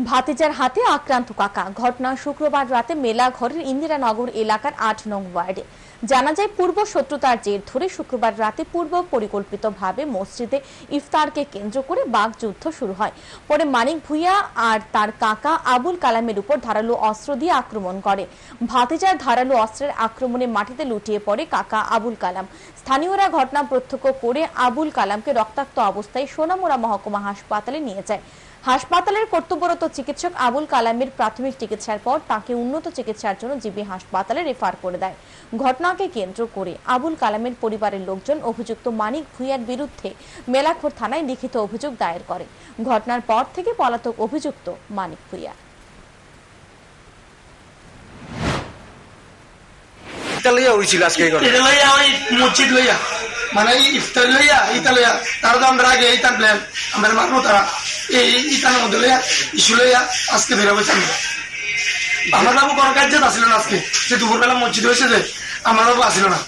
ভাতিজার হাতে আক্রান্ত কাকা। ঘটনা শুক্রবার রাতে মেলাঘরের ইন্দিরানগর এলাকার ৮ নং ওয়ার্ডে। জানা যায়, পূর্ব শত্রুতার জের ধরে শুক্রবার রাতে পূর্ব পরিকল্পিতভাবে মসজিদে ইফতারকে কেন্দ্র করে বাকযুদ্ধ শুরু হয়। পরে মানিক ভূঁইয়া আর তার কাকা আবুল কালামের উপর ধারালো অস্ত্র দিয়ে আক্রমণ করে। ভাতিজার ধারালো অস্ত্রের আক্রমণে মাটিতে লুটিয়ে পড়ে কাকা আবুল কালাম। স্থানীয়রা ঘটনা প্রত্যক্ষ করে আবুল কালামকে রক্তাক্ত অবস্থায় সোনামুড়া মহকুমা হাসপাতালে নিয়ে যায়। হাসপাতালের কর্তব্যরত চিকিৎসক আবুল কালামের প্রাথমিক চিকিৎসার পর তাকে উন্নত চিকিৎসার জন্য জিবি হাসপাতালে রেফার করে দেয়। ঘটনাকে কেন্দ্র করে আবুল কালামের পরিবারের লোকজন অভিযুক্ত মানিক ভূঁইয়ার বিরুদ্ধে মেলাঘর থানায় লিখিত অভিযোগ দায়ের করে। ঘটনার পর থেকে পলাতক অভিযুক্ত মানিক ভূঁইয়া। মসজিদ লইয়া মানে ইফতার লইয়া ইতা লইয়া তারা তো আমরা আগে ইতার প্ল্যান আমরা মারবো তারা এই ইতার মধ্যে লইয়া ইস্যু লইয়া আজকে বেরোবে চাইবে। আমার বাবু কোনো কাজ আসছিল না আজকে, যে দুপুরবেলা মসজিদ হয়েছে যে আমার বাবু আসছিল না।